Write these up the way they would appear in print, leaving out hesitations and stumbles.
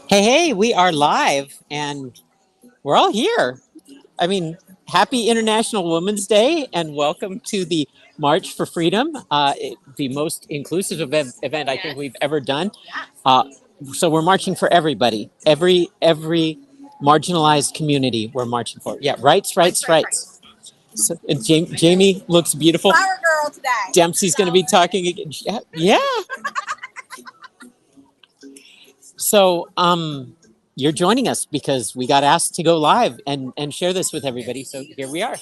Hey, we are live and we're all here. I mean, happy International Women's Day and welcome to the March for Freedom, the most inclusive event I think we've ever done. Uh, so we're marching for everybody, every marginalized community we're marching for. Yeah, rights. So, and Jamie looks beautiful. Flower girl today. Dempsey's going to be talking again. Yeah. So, you're joining us because we got asked to go live and share this with everybody. So here we are.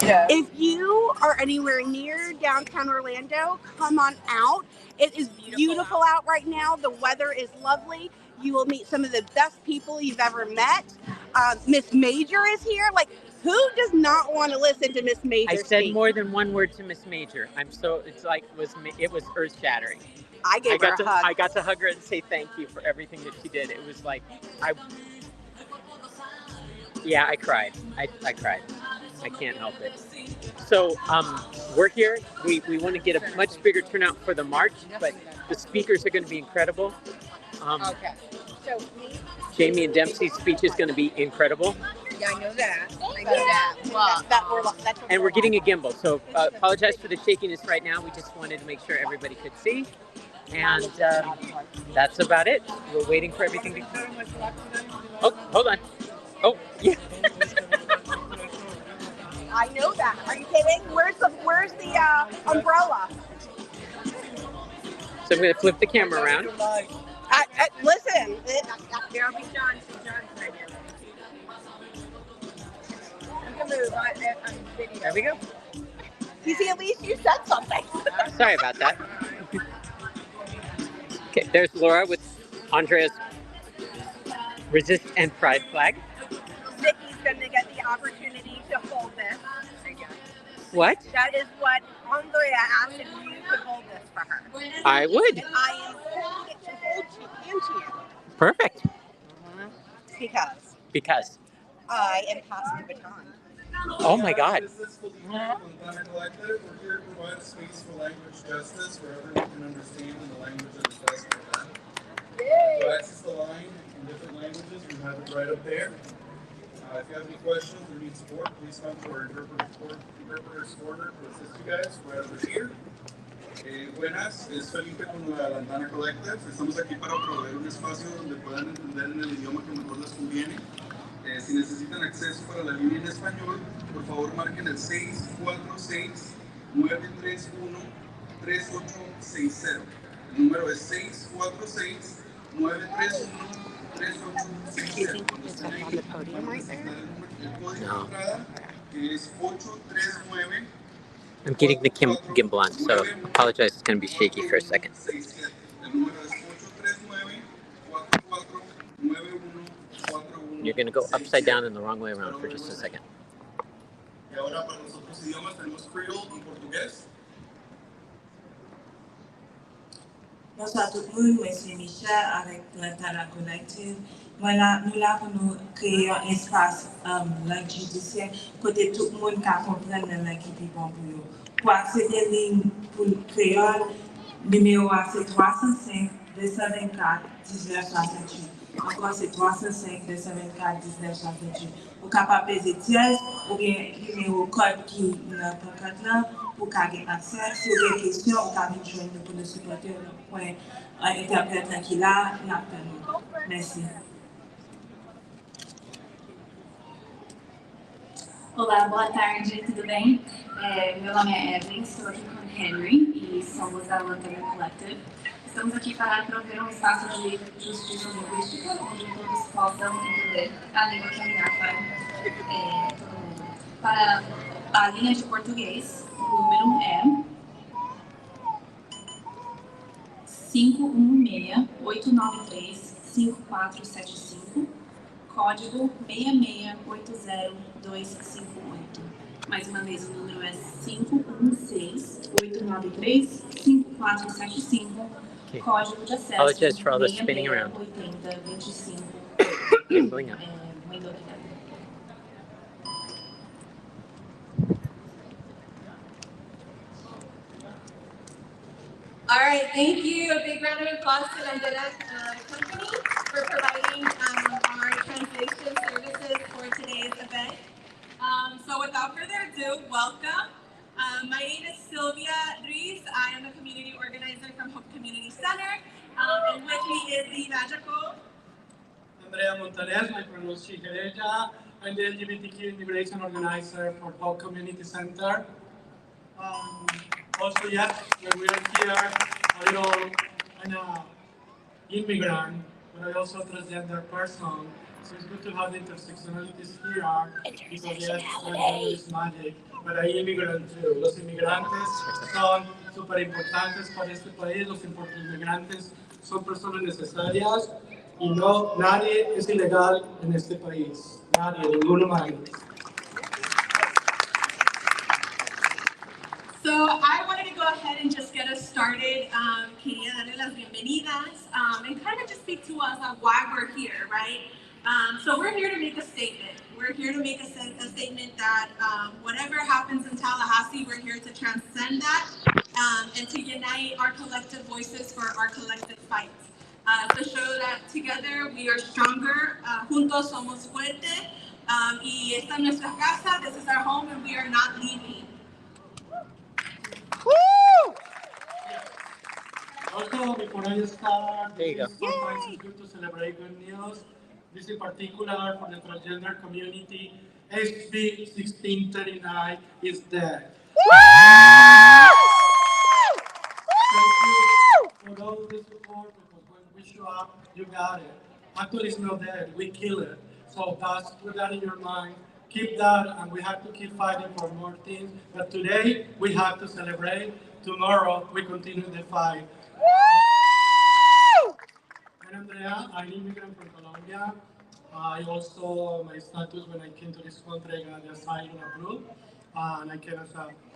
If you are anywhere near downtown Orlando, come on out. It is beautiful out right now. The weather is lovely. You will meet some of the best people you've ever met. Miss Major is here. Like, who does not want to listen to Miss Major I said speak? more than one word to Miss Major. It was earth shattering. I gave her a hug. I got to hug her and say thank you for everything that she did. It was like I cried. I cried. I can't help it. So we're here. We want to get a much bigger turnout for the march, but the speakers are going to be incredible. Okay. So, Jaime and Dempsey's speech is going to be incredible. yeah, I know that. And we're getting a gimbal, so apologize for the shakiness right now. We just wanted to make sure everybody could see. And that's about it. We're waiting for everything to come. Oh, hold on. Oh, yeah. I know that. Are you kidding? Where's the umbrella? So I'm going to flip the camera around. Listen. There'll be John's right here. You can move on video. There we go. You see, at least you said something. Sorry about that. Okay, there's Laura with Andrea's Resist and Pride flag. Vicky's going to get the opportunity to hold this. What? That is what Andrea asked if you could hold this for her. I would. And I am holding it to hold into you. Perfect. Because I am passing the baton. Oh my God. This is Montana Collective. We're here to provide space for language justice where everyone can understand in the language that is best for them. To access the line in different languages, we have it right up there. If you have any questions or need support, please come to our interpreter's corner to assist you guys right over here. Buenas, es Felipe con la Montana Collective. Estamos aquí para proveer un espacio donde puedan entender en el idioma que mejor les conviene. Si necesitan acceso para la línea en español, por favor marquen el 646-931-3860. El número es 646-931-3860. Cuando estén ahí, el código de entrada, que es 839. I'm getting the gimbal on, so apologize. It's going to be shaky for a second. El número es 839-449141. You're going to go upside down and the wrong way around for just a second. Y ahora para los otros idiomas tenemos Creole y portugués. Bonsoir tout le monde, moi c'est Michel avec Montana Collective. Nous là pour nous créer un espace langue judiciaire côté tout le monde qui comprend la langue qui est bon pour nous. Pour accéder à ligne pour le créole, numéro c'est 305 224 1968. Encore c'est 305 224 1968. Vous capable peser 13 ou bien numéro code qui n'a pas là pour gagner accès. Si vous avez des questions, vous pouvez joindre pour le supporter le point interprète qui là, merci. Olá, boa tarde, tudo bem? Meu nome é Evelyn, estou aqui com o Henry e somos da Montana Collective. Estamos aqui para prover um espaço de justiça linguística onde todos possam entender a língua que é melhor para todo mundo. Para a linha de português, o número é 516-893-5475, código 6680258. Mais uma vez, o número é 516-893-5475, código de acesso Apologize for all the spinning around. 6025. Gambling up. Muito obrigada. All right, thank you. A big round of applause to the Andrea company for providing our translation services for today's event. So without further ado, welcome. My name is Sylvia Ruiz. I am a community organizer from Hope Community Center. And with me is the magical Andrea, my pronunciation is I'm the LGBTQ immigration organizer for Hope Community Center. Also, yes, when we are here, I'm an immigrant, but I also transgender person. So it's good to have the intersectionalities here because yes, transgender is magic, but hay immigrant too. Los inmigrantes son súper importantes para este país. Los inmigrantes son personas necesarias y no, nadie es ilegal en este país. Nadie, ninguno más. So I wanted to go ahead and just get us started. Quería darle las bienvenidas and kind of just speak to us on why we're here, right? So we're here to make a statement. We're here to make a statement that whatever happens in Tallahassee, we're here to transcend that and to unite our collective voices for our collective fight. To show that together we are stronger, juntos somos fuertes, y esta es nuestra casa, this is our home, and we are not leaving. Woo! Also, before I start, There you go. sometimes it's good to celebrate good news. This in particular for the transgender community, SB 1639 is dead. Thank you for all the support because when we show up, you got it. Actually, it's not dead, we kill it. So that's put that in your mind. Keep that, and we have to keep fighting for more things. But today, we have to celebrate. Tomorrow, we continue the fight. I'm Andrea. I'm an immigrant from Colombia. I also, my status when I came to this country, I got the asylum approved. And I came as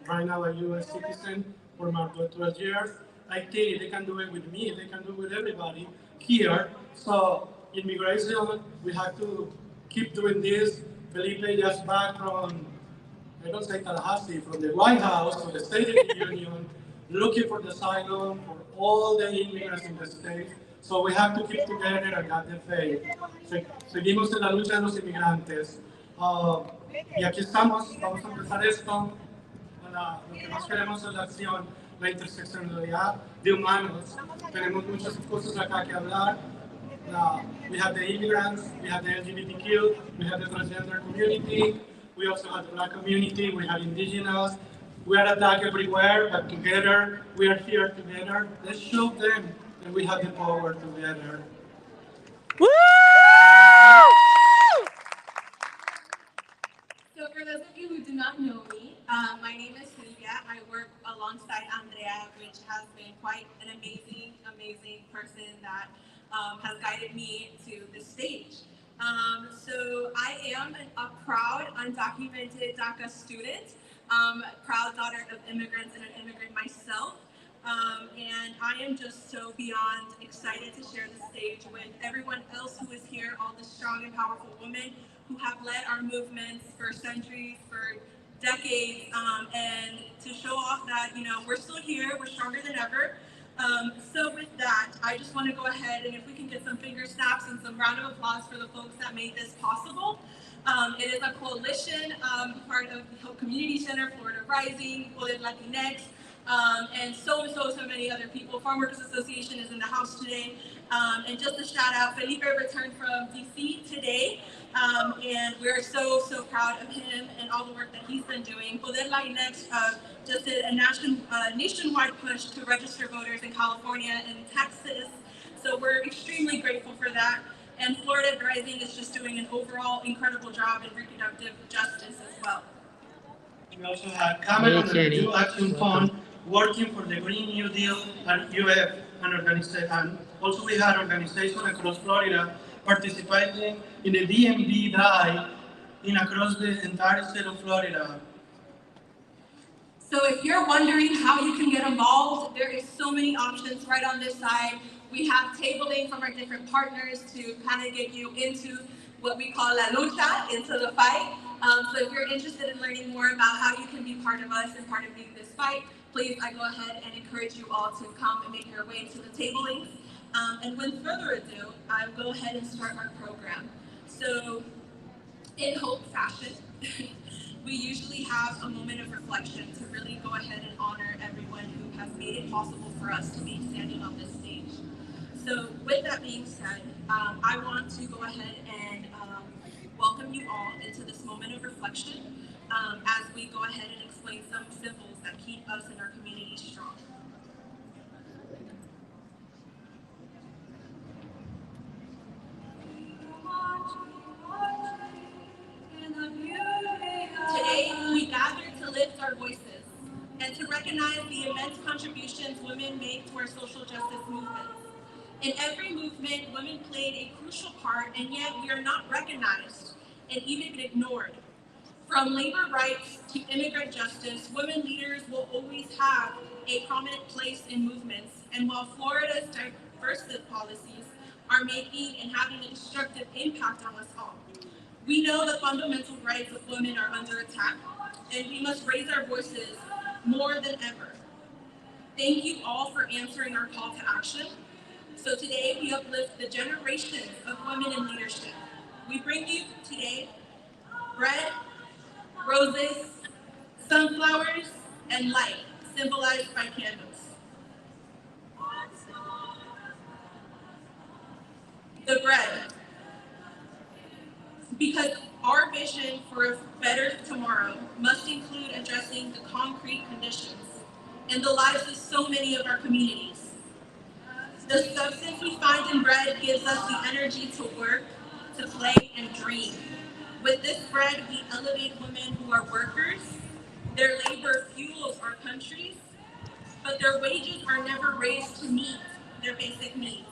right now a U.S. citizen for my 12 years. I think they can do it with me, they can do it with everybody here. So, immigration, we have to keep doing this. Felipe just back from, I don't say Tallahassee, from the White House to the State of the Union, looking for the asylum for all the immigrants in the state. So we have to keep together and got the faith. Seguimos en la lucha de los inmigrantes. Y aquí estamos, vamos a empezar esto. Lo que más queremos es la acción, la interseccionalidad de humanos. Tenemos muchas cosas acá que hablar. We have the immigrants, we have the LGBTQ, we have the transgender community, we also have the black community, we have indigenous. We are attacked everywhere, but together, we are here together. Let's show them that we have the power together. Woo! So for those of you who do not know me, my name is Sylvia. I work alongside Andrea, which has been quite an amazing, amazing person that has guided me to the stage. So I am a proud, undocumented DACA student, proud daughter of immigrants and an immigrant myself. And I am just so beyond excited to share the stage with everyone else who is here, all the strong and powerful women who have led our movements for centuries, for decades, and to show off that, we're still here, we're stronger than ever. So with that, I just want to go ahead and if we can get some finger snaps and some round of applause for the folks that made this possible. It is a coalition, part of the Hope Community Center, Florida Rising, Poder Latinx, and so many other people. Farm Workers Association is in the house today. And just a shout out, Felipe returned from DC today. And we're so proud of him and all the work that he's been doing. Poder Latinx just did a nationwide push to register voters in California and Texas. So we're extremely grateful for that. And Florida Rising is just doing an overall incredible job in reproductive justice as well. We also had Common on the New Action Fund working for the Green New Deal and UF and organization. And also we had organizations across Florida participating in the DMV drive across the entire state of Florida. So if you're wondering how you can get involved, there is so many options right on this side. We have tabling from our different partners to kind of get you into what we call la lucha, into the fight. So if you're interested in learning more about how you can be part of us and part of this fight, please, I go ahead and encourage you all to come and make your way to the tablings. And with further ado, I'll go ahead and start our program. So in Hope fashion, we usually have a moment of reflection to really go ahead and honor everyone who has made it possible for us to be standing on this stage. So with that being said, I want to go ahead and welcome you all into this moment of reflection as we go ahead and explain some symbols that keep us and our community strong. Today, we gather to lift our voices and to recognize the immense contributions women make to our social justice movements. In every movement, women played a crucial part, and yet we are not recognized and even ignored. From labor rights to immigrant justice, women leaders will always have a prominent place in movements, and while Florida's diversity policies are making and having a destructive impact on us all, we know the fundamental rights of women are under attack, and we must raise our voices more than ever. Thank you all for answering our call to action. So today we uplift the generations of women in leadership. We bring you today bread, roses, sunflowers, and light, symbolized by candles. The bread, because our vision for a better tomorrow must include addressing the concrete conditions in the lives of so many of our communities. The substance we find in bread gives us the energy to work, to play, and dream. With this bread, we elevate women who are workers. Their labor fuels our countries, but their wages are never raised to meet their basic needs.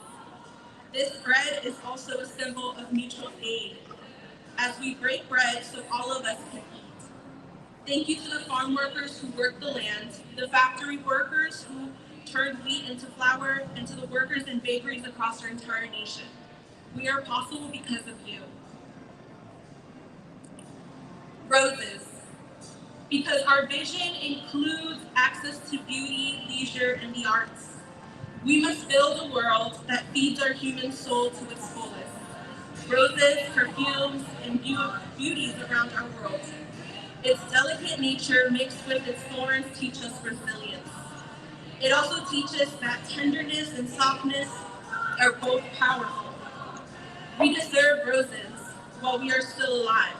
This bread is also a symbol of mutual aid, as we break bread so all of us can eat. Thank you to the farm workers who work the land, the factory workers who turned wheat into flour, and to the workers in bakeries across our entire nation. We are possible because of you. Roses, because our vision includes access to beauty, leisure, and the arts. We must build a world that feeds our human soul to its fullest. Roses, perfumes, and beauties around our world. Its delicate nature mixed with its thorns teach us resilience. It also teaches that tenderness and softness are both powerful. We deserve roses while we are still alive.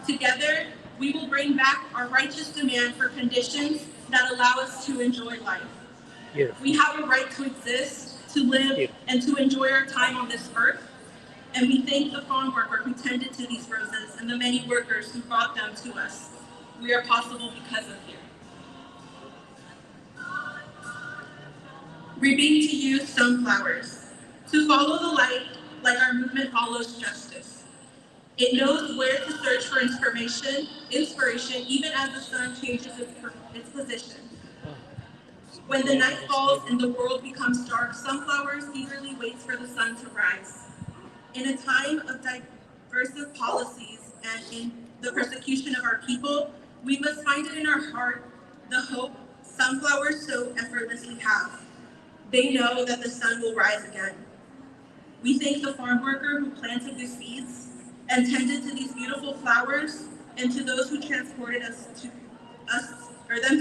Together, we will bring back our righteous demand for conditions that allow us to enjoy life. Beautiful. We have a right to exist, to live, and to enjoy our time on this earth. And we thank the farm worker who tended to these roses and the many workers who brought them to us. We are possible because of you. We bring to you sunflowers, to follow the light like our movement follows justice. It knows where to search for inspiration, even as the sun changes its position. When the night falls and the world becomes dark, sunflowers eagerly wait for the sun to rise. In a time of diverse policies and in the persecution of our people, we must find it in our heart the hope sunflowers so effortlessly have. They know that the sun will rise again. We thank the farm worker who planted the seeds and tended to these beautiful flowers, and to those who transported them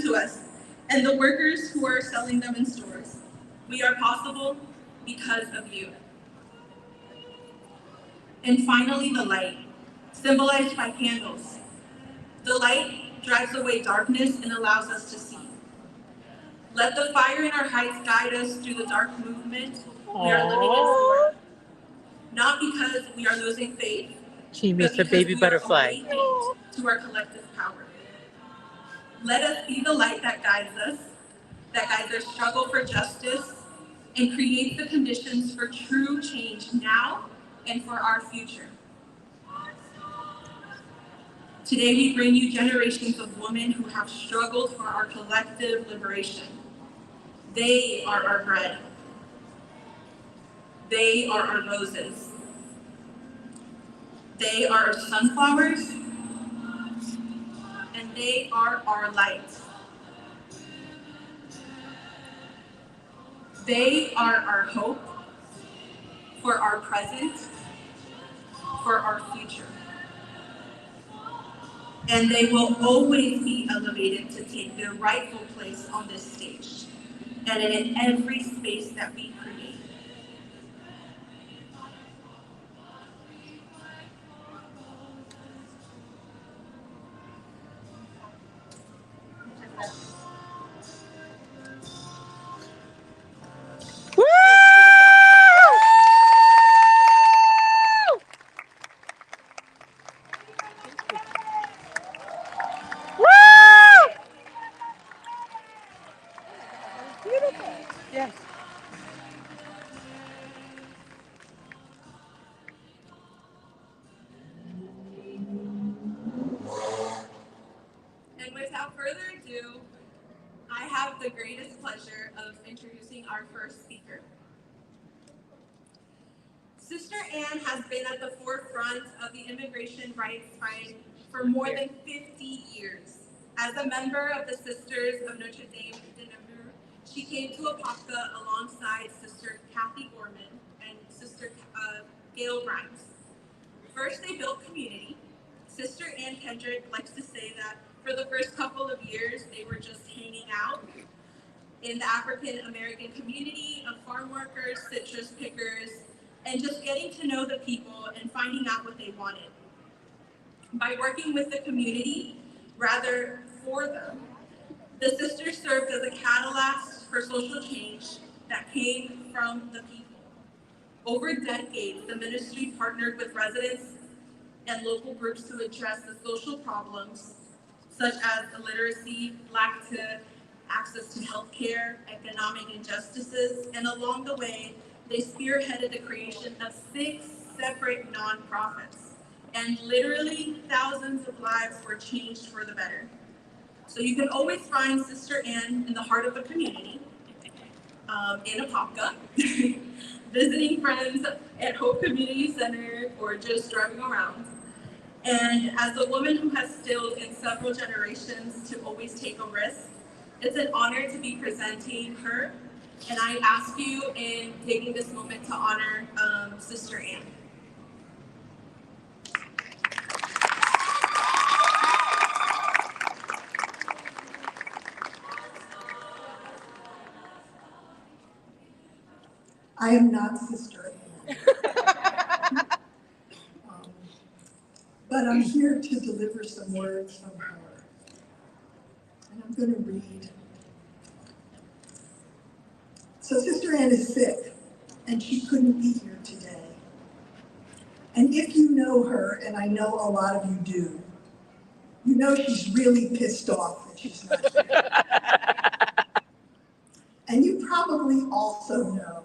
to us, and the workers who are selling them in stores. We are possible because of you. And finally, the light, symbolized by candles. The light drives away darkness and allows us to see. Let the fire in our heights guide us through the dark movement we are living in for. Not because we are losing faith, She meets the baby butterfly. To our collective power. Let us be the light that guides us, that guides our struggle for justice, and creates the conditions for true change now and for our future. Today we bring you generations of women who have struggled for our collective liberation. They are our bread. They are our roses. They are our sunflowers, They are our light. They are our hope for our present, for our future. And they will always be elevated to take their rightful place on this stage and in every space that we create. Woo! Woo! Beautiful. Yes. And without further ado, I have the greatest pleasure of introducing our first speaker. Sister Ann has been at the forefront of the immigration rights fight for more than 50 years. As a member of the Sisters of Notre Dame de Namur, she came to Apopka alongside Sister Kathy Gorman and Sister Gail Grimes. First, they built community. Sister Ann Kendrick likes to say that for the first couple of years, they were just hanging out in the African American community of farm workers, citrus pickers, and just getting to know the people and finding out what they wanted. By working with the community, rather for them, the sisters served as a catalyst for social change that came from the people. Over decades, the ministry partnered with residents and local groups to address the social problems such as illiteracy, lack to access to healthcare, economic injustices, and along the way, they spearheaded the creation of 6 separate nonprofits. And literally thousands of lives were changed for the better. So you can always find Sister Ann in the heart of a community, in Apopka, visiting friends at Hope Community Center, or just driving around. And as a woman who has instilled in several generations to always take a risk, it's an honor to be presenting her. And I ask you in taking this moment to honor Sister Ann. I am not Sister Ann. But I'm here to deliver some words from her. And I'm going to read. So Sister Ann is sick, and she couldn't be here today. And if you know her, and I know a lot of you do, you know she's really pissed off that she's not here. And you probably also know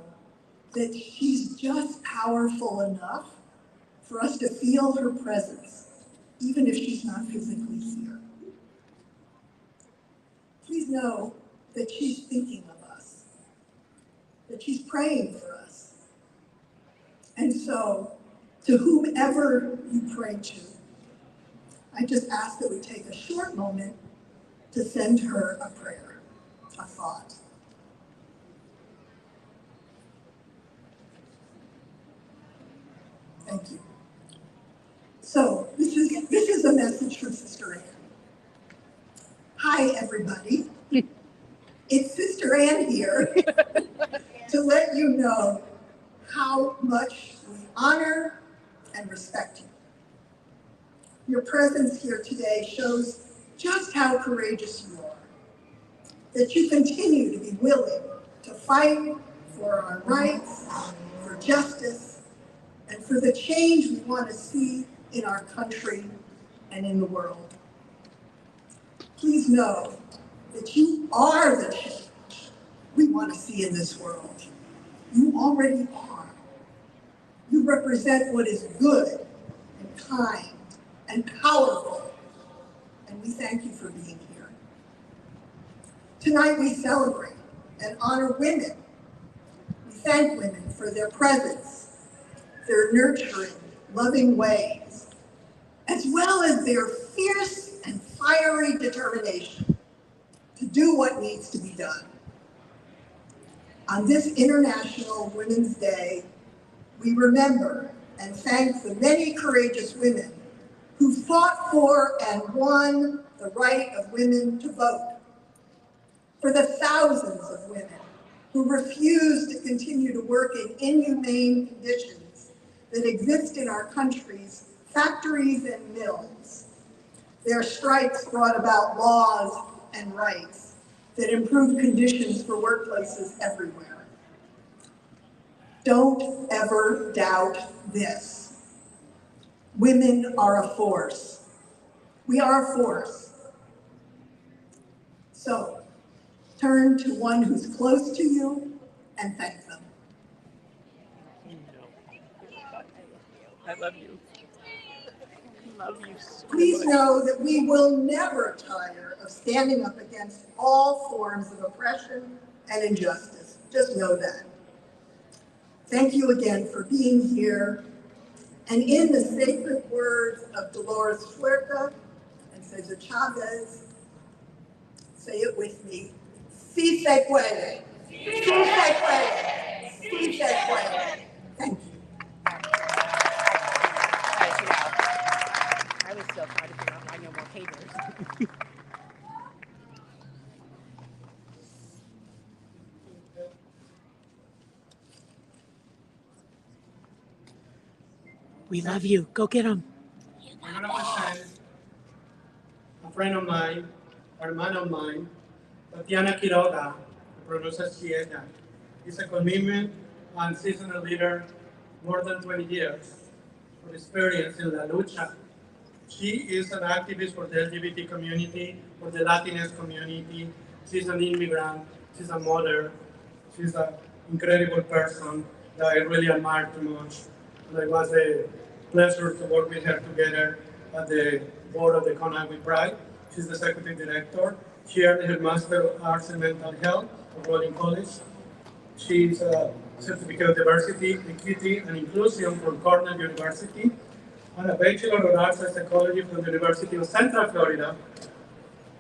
that she's just powerful enough for us to feel her presence, even if she's not physically here. Please know that she's thinking of us, that she's praying for us. And so, to whomever you pray to, I just ask that we take a short moment to send her a prayer, a thought. Thank you. So, this is a message from Sister Ann. Hi, everybody. It's Sister Ann here to let you know how much we honor and respect you. Your presence here today shows just how courageous you are, that you continue to be willing to fight for our rights, for justice, and for the change we want to see in our country and in the world. Please know that you are the change we want to see in this world. You already are. You represent what is good and kind and powerful, and we thank you for being here. Tonight we celebrate and honor women. We thank women for their presence, their nurturing, loving ways, as well as their fierce and fiery determination to do what needs to be done. On this International Women's Day, we remember and thank the many courageous women who fought for and won the right of women to vote, for the thousands of women who refuse to continue to work in inhumane conditions that exist in our country's factories and mills. Their strikes brought about laws and rights that improve conditions for workplaces everywhere. Don't ever doubt this. Women are a force. We are a force. So, turn to one who's close to you and thank them. I love you. Love you so Please much. know that we will never tire of standing up against all forms of oppression and injustice. Just know that. Thank you again for being here. And in the sacred words of Dolores Huerta and Cesar Chavez, say it with me. Sí se puede. Sí se puede. Sí se puede. Thank you. I was so proud of you. I know more haters. We love you. Go get them. I'm going to present a friend of mine, a hermana of mine, Tatiana Quiroga, pronuncias she, ella. She's a commitment and seasonal leader more than 20 years of experience in La Lucha. She is an activist for the LGBT community, for the Latinx community. She's an immigrant, she's a mother, she's an incredible person that I really admire too much. And it was a pleasure to work with her together at the board of the Conagui Pride. She's the executive director. She earned her Master of Arts in Mental Health at Rolling College. She's a certificate of diversity, equity, and inclusion from Cornell University, and a Bachelor of Arts in Psychology from the University of Central Florida.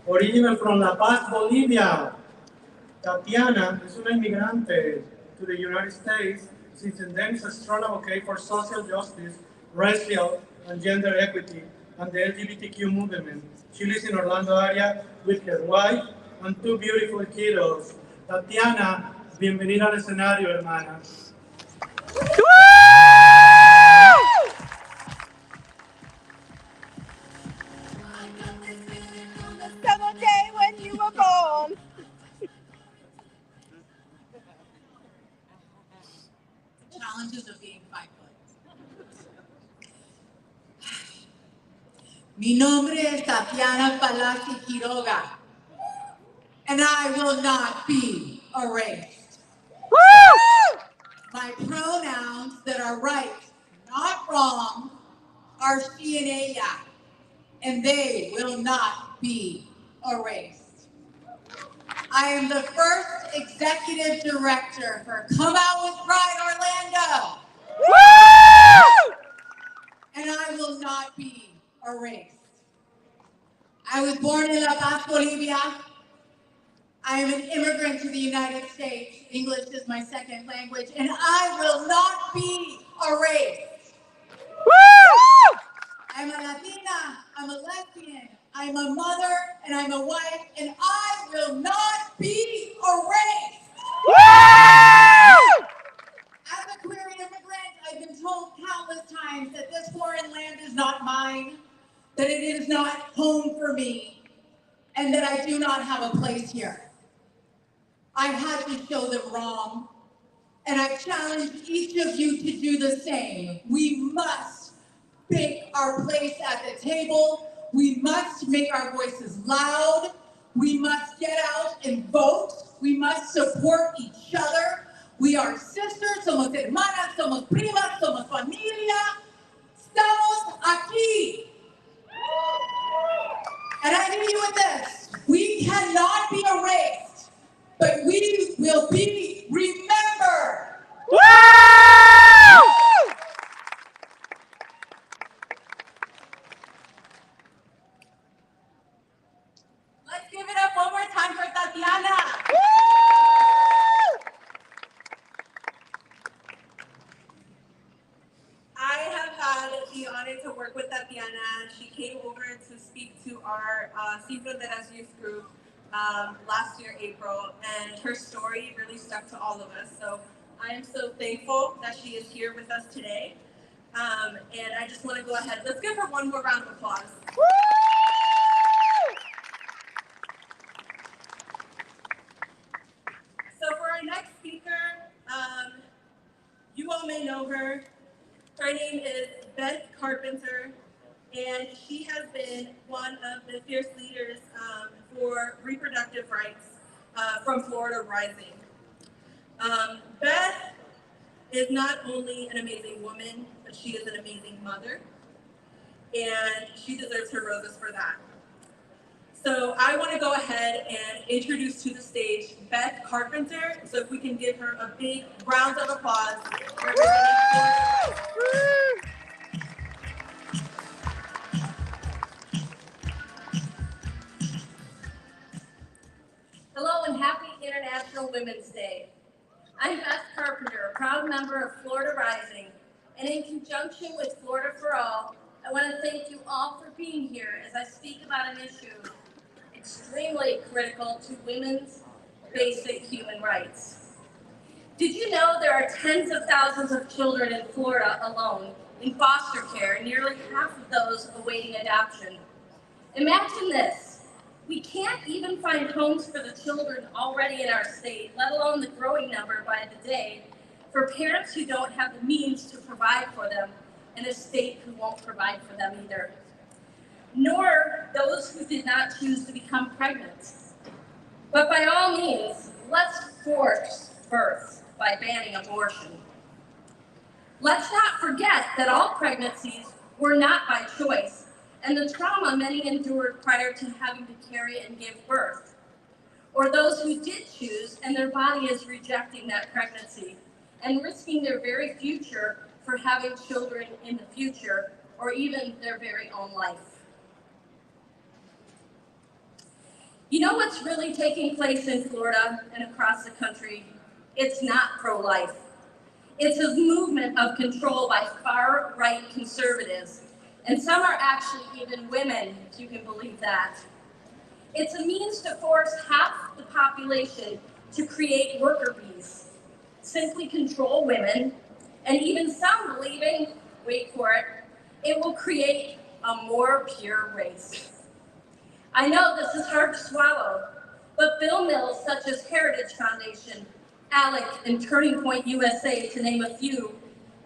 Original from La Paz, Bolivia, Tatiana es una inmigrante to the United States since then is a strong advocate for social justice, racial and gender equity, and the LGBTQ movement. She lives in Orlando area with her wife and two beautiful kiddos. Tatiana, bienvenida al escenario, hermana. The day when you were born. Challenges of being 5 foot. Mi nombre es Tatiana Palazzi Quiroga, and I will not be erased. Woo! My pronouns that are right, not wrong, are she and ella, and they will not be erased. I am the first executive director for Come Out with Pride Orlando. Woo! And I will not be erased. I was born in La Paz, Bolivia. I am an immigrant to the United States. English is my second language, and I will not be erased. Woo! I'm a Latina, I'm a lesbian, I'm a mother, and I'm a wife, and I will not be erased. Woo! As a queer immigrant, I've been told countless times that this foreign land is not mine, that it is not home for me, and that I do not have a place here. I had to show them wrong, and I challenge each of you to do the same. We must make our place at the table. We must make our voices loud. We must get out and vote. We must support each other. We are sisters, somos hermanas, somos primas, somos familia. Estamos aquí. And I leave you with this. We cannot be erased, but we will be remembered. Woo! last year, April, and her story really stuck to all of us. So I am so thankful that she is here with us today. And I just want to go ahead. Let's give her one more round of applause. Woo! So for our next speaker, you all may know her. Her name is Beth Carpenter, and she has been one of the fierce leaders for reproductive rights from Florida Rising. Beth is not only an amazing woman, but she is an amazing mother, and she deserves her roses for that. So I want to go ahead and introduce to the stage Beth Carpenter. So if we can give her a big round of applause. Hello and happy International Women's Day. I'm Beth Carpenter, a proud member of Florida Rising, and in conjunction with Florida for All, I want to thank you all for being here as I speak about an issue extremely critical to women's basic human rights. Did you know there are tens of thousands of children in Florida alone in foster care, and nearly half of those awaiting adoption? Imagine this. We can't even find homes for the children already in our state, let alone the growing number by the day, for parents who don't have the means to provide for them, and a state who won't provide for them either. Nor those who did not choose to become pregnant. But by all means, let's force birth by banning abortion. Let's not forget that all pregnancies were not by choice, and the trauma many endured prior to having to carry and give birth, or those who did choose and their body is rejecting that pregnancy and risking their very future for having children in the future, or even their very own life. You know what's really taking place in Florida and across the country? It's not pro-life. It's a movement of control by far-right conservatives, and some are actually even women, if you can believe that. It's a means to force half the population to create worker bees, simply control women, and even some believing, wait for it, it will create a more pure race. I know this is hard to swallow, but bill mills such as Heritage Foundation, ALEC, and Turning Point USA, to name a few,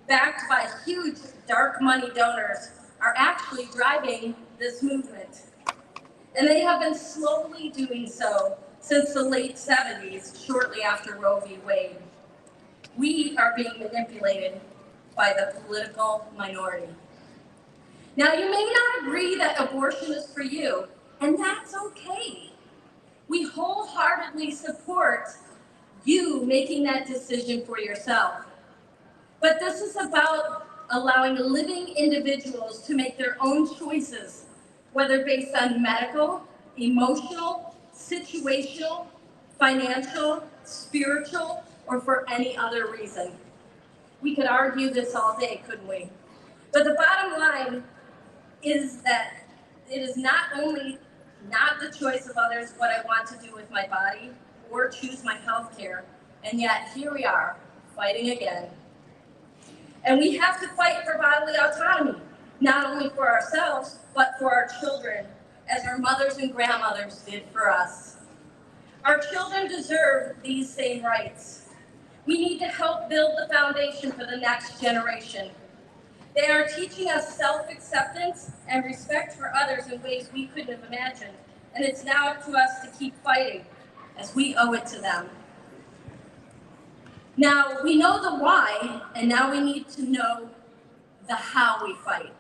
backed by huge dark money donors, are actually driving this movement. And they have been slowly doing so since the late 70s, shortly after Roe v. Wade. We are being manipulated by the political minority. Now, you may not agree that abortion is for you, and that's okay. We wholeheartedly support you making that decision for yourself. But this is about allowing living individuals to make their own choices, whether based on medical, emotional, situational, financial, spiritual, or for any other reason. We could argue this all day, couldn't we? But the bottom line is that it is not only not the choice of others what I want to do with my body or choose my health care, and yet here we are, fighting again. And we have to fight for bodily autonomy, not only for ourselves, but for our children, as our mothers and grandmothers did for us. Our children deserve these same rights. We need to help build the foundation for the next generation. They are teaching us self-acceptance and respect for others in ways we couldn't have imagined. And it's now up to us to keep fighting, as we owe it to them. Now, we know the why, and now we need to know the how we fight.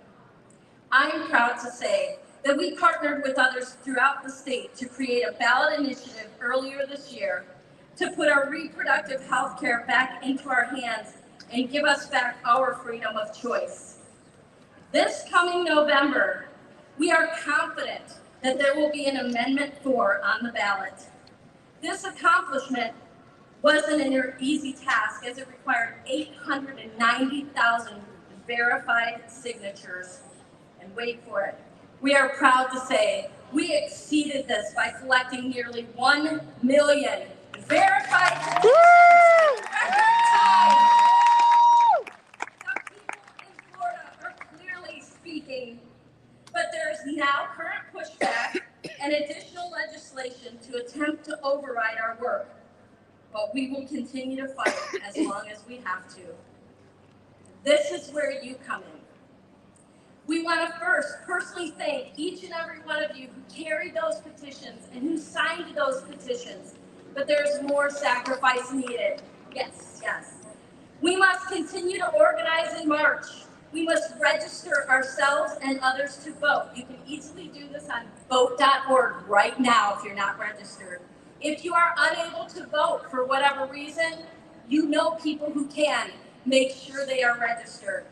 I'm proud to say that we partnered with others throughout the state to create a ballot initiative earlier this year to put our reproductive health care back into our hands and give us back our freedom of choice. This coming November, we are confident that there will be an Amendment 4 on the ballot. This accomplishment wasn't an easy task, as it required 890,000 verified signatures. And wait for it, we are proud to say We exceeded this by collecting nearly 1 million verified petitions in record time. Some people in Florida are clearly speaking, but there is now current pushback and additional legislation to attempt to override our work. But we will continue to fight as long as we have to. This is where you come in. We want to first personally thank each and every one of you who carried those petitions and who signed those petitions. But there's more sacrifice needed. Yes, yes. We must continue to organize and march. We must register ourselves and others to vote. You can easily do this on vote.org right now if you're not registered. If you are unable to vote for whatever reason, you know people who can. Make sure they are registered.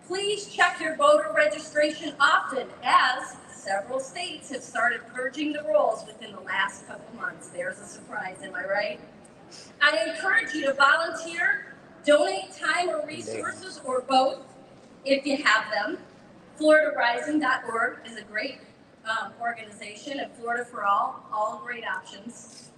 Please check your voter registration often, as several states have started purging the rolls within the last couple months. There's a surprise, am I right? I encourage you to volunteer, donate time or resources, or both, if you have them. FloridaRising.org is a great organization, and Florida for all great options.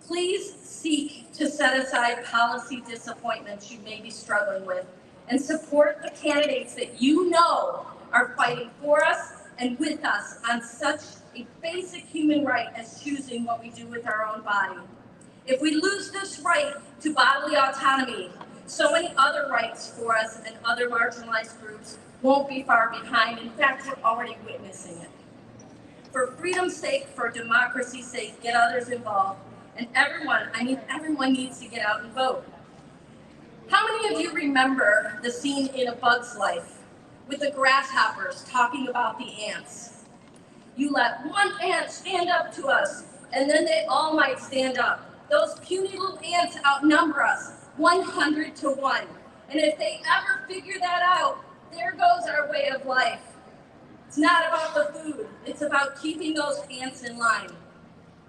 Please seek to set aside policy disappointments you may be struggling with, and support the candidates that you know are fighting for us and with us on such a basic human right as choosing what we do with our own body. If we lose this right to bodily autonomy, so many other rights for us and other marginalized groups won't be far behind. In fact, we're already witnessing it. For freedom's sake, for democracy's sake, get others involved. And everyone needs to get out and vote. How many of you remember the scene in A Bug's Life with the grasshoppers talking about the ants? You let one ant stand up to us, and then they all might stand up. Those puny little ants outnumber us 100 to 1. And if they ever figure that out, there goes our way of life. It's not about the food, it's about keeping those ants in line.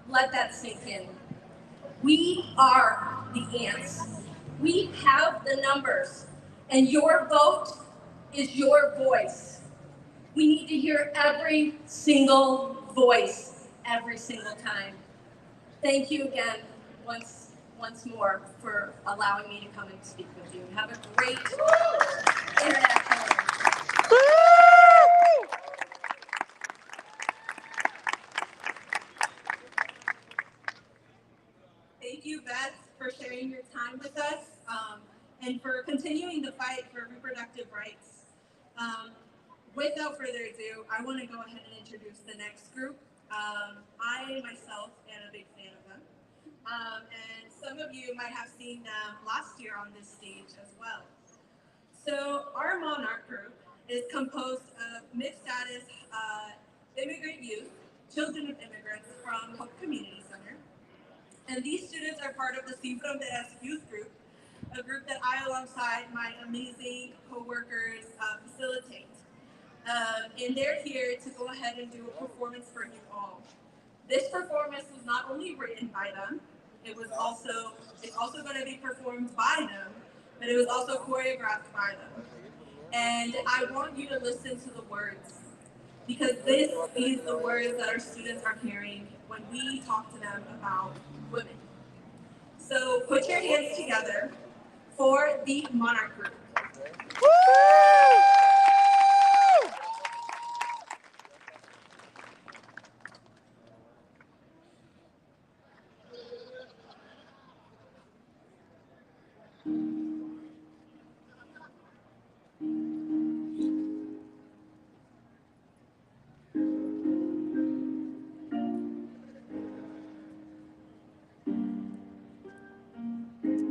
Let that sink in. We are the ants. We have the numbers, and your vote is your voice. We need to hear every single voice, every single time. Thank you again, once more, for allowing me to come and speak with you. Have a great International Day. Thank you, Beth, for sharing your time with us and for continuing the fight for reproductive rights. Without further ado, I want to go ahead and introduce the next group. I myself am a big fan of them. And some of you might have seen them last year on this stage as well. So our Monarch group is composed of mixed status immigrant youth, children of immigrants from Hope Community Center. And these students are part of the Sin Fronteras youth group, a group that I, alongside my amazing co-workers, facilitate. And they're here to go ahead and do a performance for you all. This performance was not only written by them, it's also going to be performed by them, but it was also choreographed by them. And I want you to listen to the words, because this is the words that our students are hearing when we talk to them about women. So put your hands together for the Monarch group.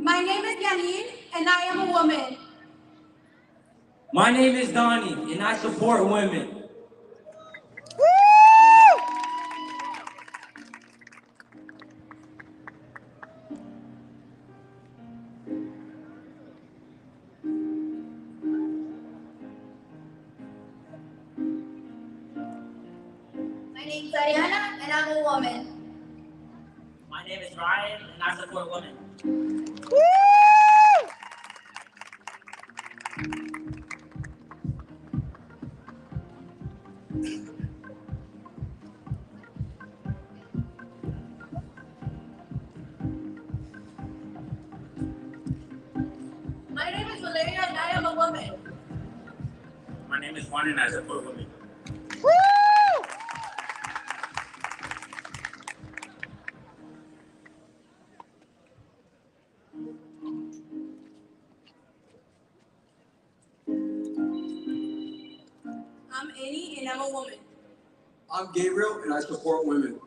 My name is Janine, and I am a woman. My name is Donnie, and I support women. My name is Diana, and I'm a woman. My name is Ryan, and I support women. woman. My name is Juan and I support women. I'm Annie and I'm a woman. I'm Gabriel and I support women.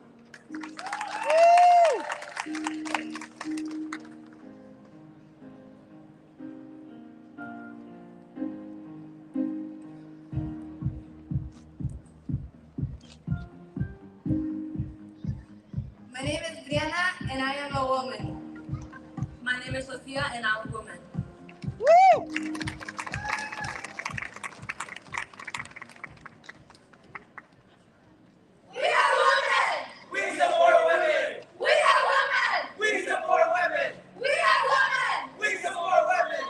My name is Brianna and I am a woman. My name is Sophia and I'm a woman. We are women! We support women. We are women! We support women. We are women! We support women.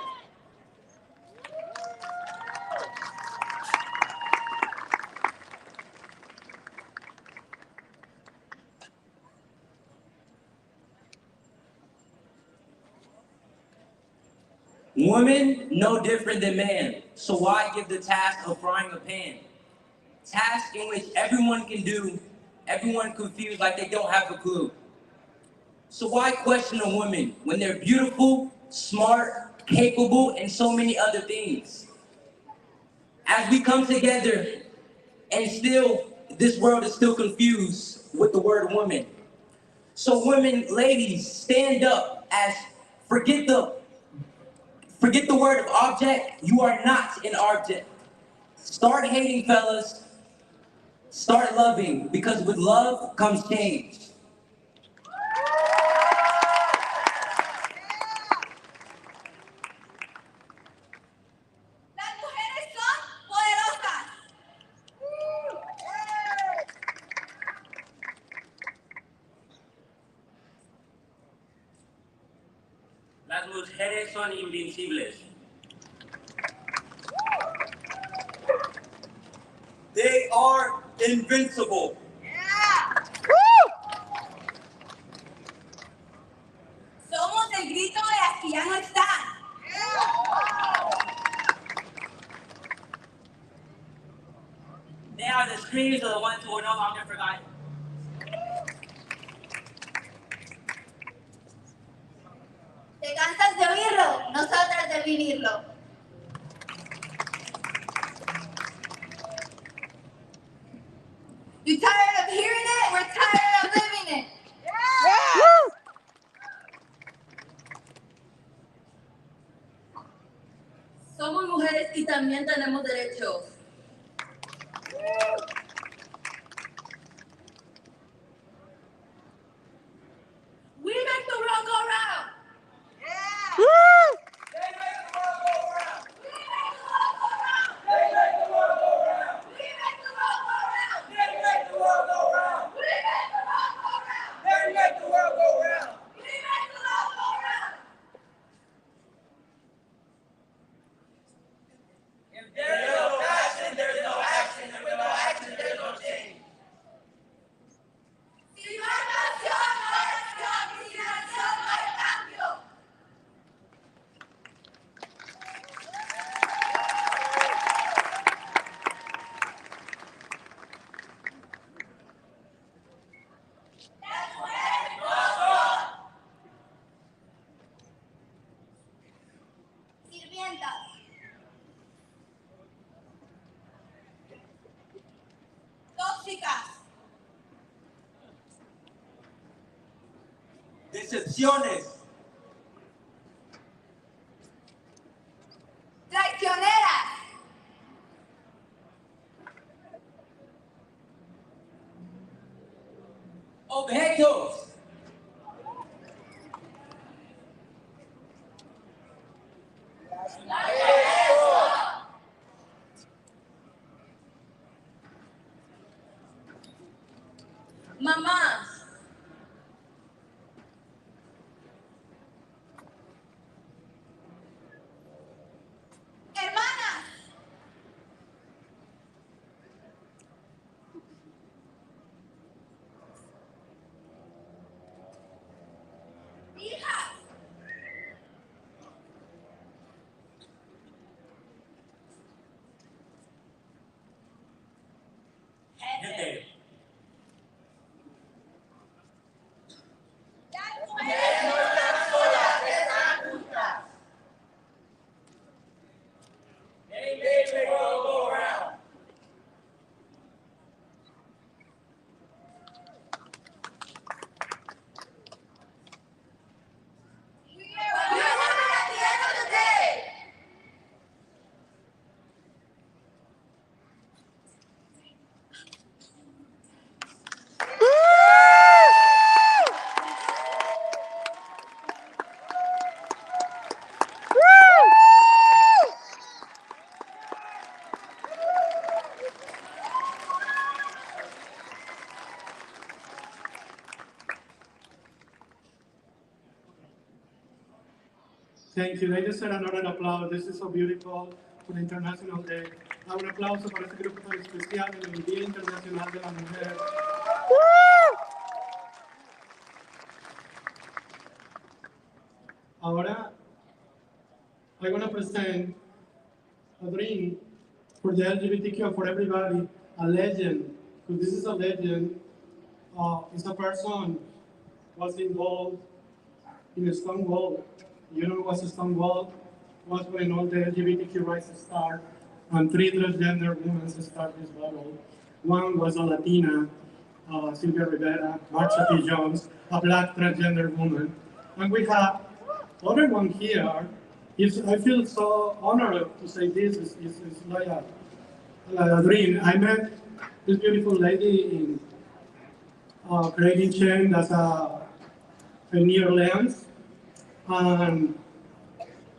Women no different than man, so why give the task of frying a pan? Task in which everyone can do, everyone confused like they don't have a clue. So why question a woman when they're beautiful, smart, capable, and so many other things? As we come together and still, this world is still confused with the word woman. So women, ladies, stand up as forget the word of object. You are not an object. Start hating, fellas. Start loving, because with love comes change. Las mujeres son poderosas. Las mujeres son invencibles. They are invincible. Somos el grito de las que ya no están. They are the screams of the ones who are no longer forgotten. Te cansas de oírlo, nosotras de vivirlo. You tired of hearing it? We're tired of living it. Somos mujeres y también tenemos derechos. We make the world go round. They make the world go round. We make the world go round. They make the world go round. We make the world go round. They make the world go round. We make the world go round. They make the world go round. We make the world go round. If there's no passion, there's no action. And with no action, there's no change. Si no hay pasión, no hay acción. Y sin acción, no hay cambio. Las mujeres no son sirvientas. Tóxicas. Decepciones. Traicioneras. Objetos. Mamás, Hermanas. Hijas. Thank you. They deserve another applause. This is so beautiful for the International Day. Un aplauso para este grupo tan especial en el Día Internacional de la Mujer. Ahora, I want to present a dream for the LGBTQ, for everybody, a legend. So this is a legend. It's a person was involved in a Stonewall. You know what's a Stonewall? Was when all the LGBTQ rights start, and three transgender women start this battle. One was a Latina, Sylvia Rivera, Marsha P. Jones, a black transgender woman. And we have other one here. I feel so honored to say this. It's like a dream. I met this beautiful lady in creating change as in New Orleans. And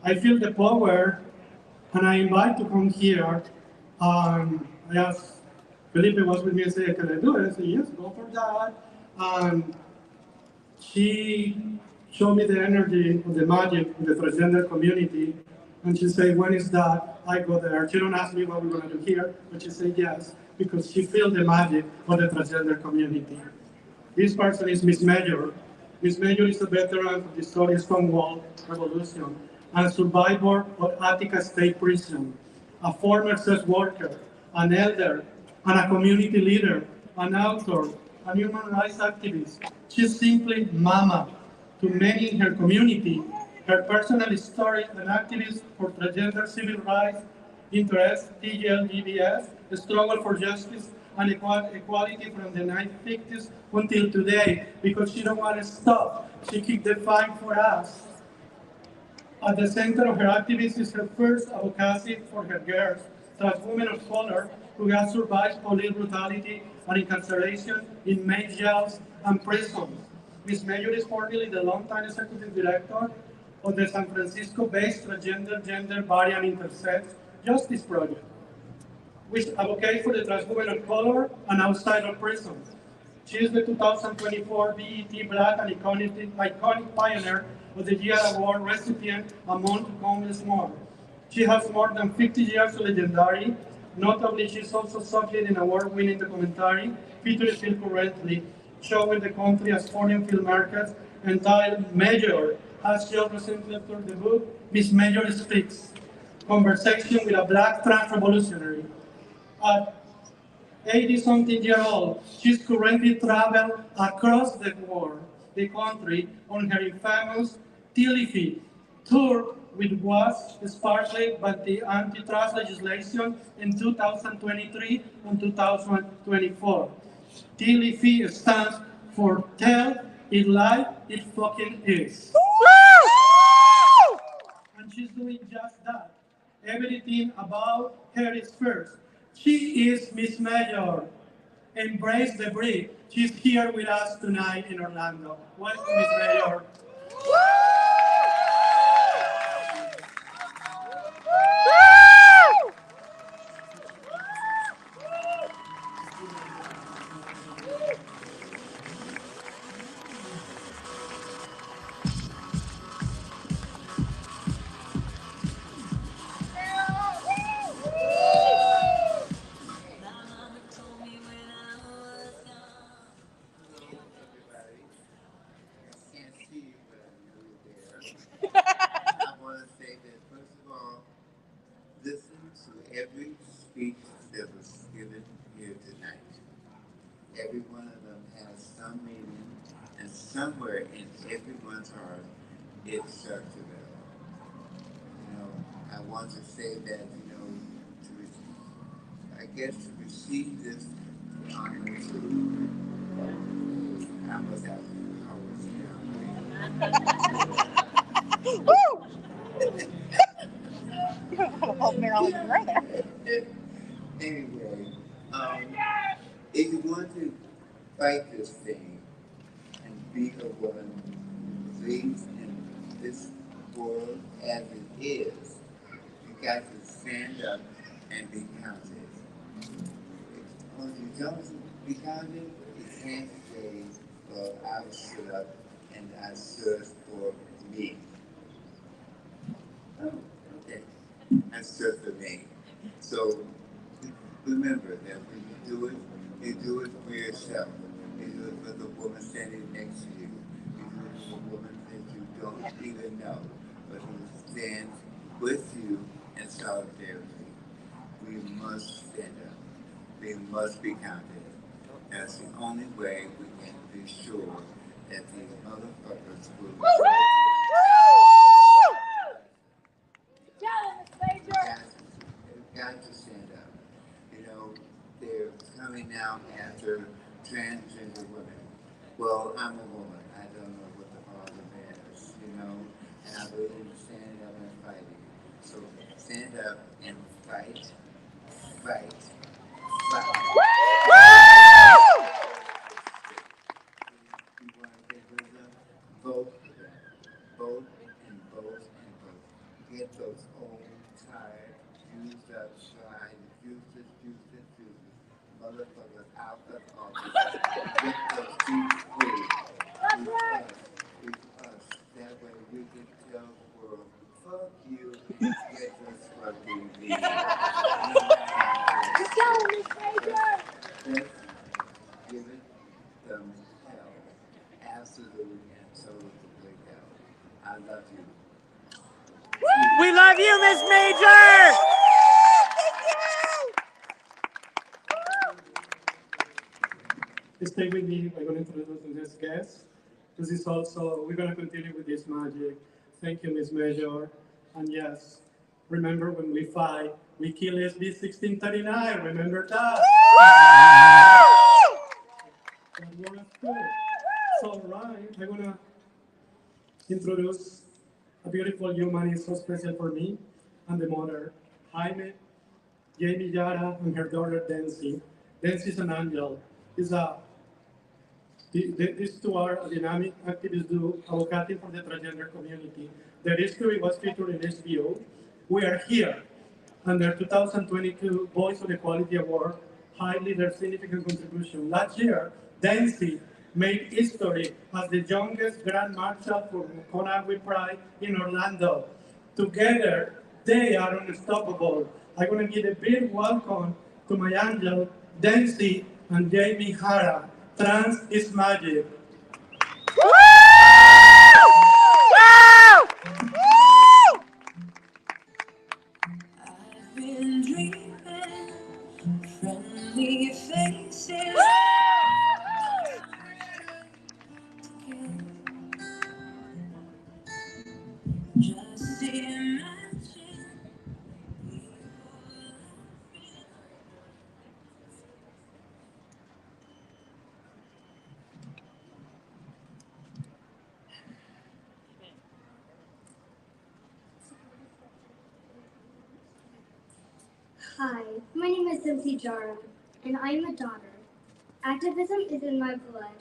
I feel the power, and I invite to come here. I asked Felipe was with me and said, "Can I do it?" I said, "Yes, go for that." And she showed me the energy of the magic of the transgender community. And she said, "When is that? I go there." She don't ask me what we're going to do here, but she said yes, because she feels the magic of the transgender community. This person is Miss Major. Miss Major is a veteran of the story Stonewall Revolution and a survivor of Attica State Prison, a former sex worker, an elder, and a community leader, an author, a human rights activist. She's simply Mama to many in her community. Her personal story, an activist for transgender civil rights, interest, TGLGBS, the struggle for justice and equality from the 1950s until today, because she don't want to stop. She keep the fight for us. At the center of her activism is her first advocacy for her girls, trans women of color who have survived police brutality and incarceration in main jails and prisons. Ms. Mayor is formerly the longtime executive director of the San Francisco-based Transgender, Gender, Body, and Intersex Justice Project, which advocates for the trans women of color and outside of prisons. She is the 2024 BET Black and iconic pioneer of the Year Award recipient, among countless more. She has more than 50 years of legendary. Notably, she's also subject in award-winning documentary featured film currently, showing the country as foreign film markets, entitled Major, as she presented through the book Miss Major Speaks, Conversation with a Black Trans Revolutionary. At 80-something year old, she's currently traveled across the world, the country, on her infamous Tilly tour, which was sparked by the antitrust legislation in 2023 and 2024. Tilly stands for Tell It Like It Fucking Is. And she's doing just that. Everything about her is first. She is Miss Major. Embrace the breed. She's here with us tonight in Orlando. Welcome, Miss Major. I want to say that, first of all, listen to every speech that was given here tonight. Every one of them has some meaning, and somewhere in everyone's heart, it starts to bell. You know, I want to say that, you know, I guess to receive this honor to, I must have hours Woo! You don't want to hold Marilyn Monroe there. Anyway, if you want to fight this thing and be a woman who believes in this world as it is, you got to stand up and be counted. When you don't be counted, you can't say, well, I stood up and I stood for me. just a name. So remember that when you do it for yourself. You do it for the woman standing next to you. You do it for the woman that you don't even know, but who stands with you in solidarity. We must stand up. We must be counted. That's the only way we can be sure that these motherfuckers will They've got to stand up. You know, they're coming out after transgender women. Well, I'm a woman. I don't know what the problem is, you know, and I believe in standing up and fighting. So stand up and fight, fight, fight. You want to get rid of them? Vote for them. Vote and vote and vote. Get those old, tired, used up, tried, useless motherfuckers out of office. Get those people free. With us. That way we can tell the world, fuck you, get this fucking me. Let's give it them hell. Absolutely and totally hell. I love you. We love you, Miss Major! Stay with me. I'm going to introduce the next guest. This is also, we're going to continue with this magic. Thank you, Miss Major. And yes, remember when we fight, we kill SB 1639. Remember that? That was good. So, right, I'm going to introduce a beautiful human. It's so special for me and the mother, Jaime, Jamie Yara, and her daughter, Dempsey. Dempsey is an angel. These two are dynamic activist duo advocating for the transgender community. Their history was featured in HBO. We are here, and their 2022 Voice on Equality Award highlighted their significant contribution. Last year, Dempsey made history as the youngest Grand Marshal for Conagui Pride in Orlando. Together, they are unstoppable. I'm going to give a big welcome to my angel, Dempsey and Jamie Hara. Trans is magic. I've been dreaming, friendly faces. Just imagine. Hi, my name is Dempsey Jara, and I am a daughter. Activism is in my blood.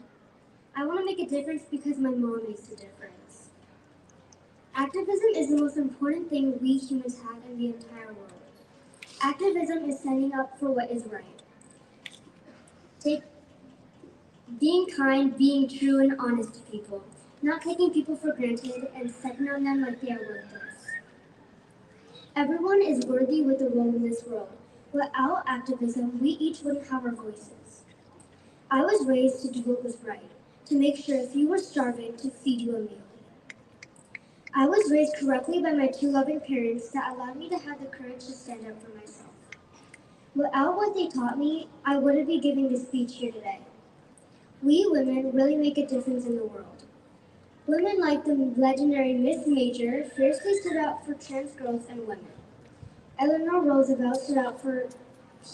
I want to make a difference because my mom makes a difference. Activism is the most important thing we humans have in the entire world. Activism is standing up for what is right. Being kind, being true and honest to people, not taking people for granted and stepping on them like they are worthless. Everyone is worthy with a role in this world. Without activism, we each wouldn't have our voices. I was raised to do what was right, to make sure if you were starving, to feed you a meal. I was raised correctly by my two loving parents that allowed me to have the courage to stand up for myself. Without what they taught me, I wouldn't be giving this speech here today. We women really make a difference in the world. Women like the legendary Miss Major fiercely stood up for trans girls and women. Eleanor Roosevelt stood out for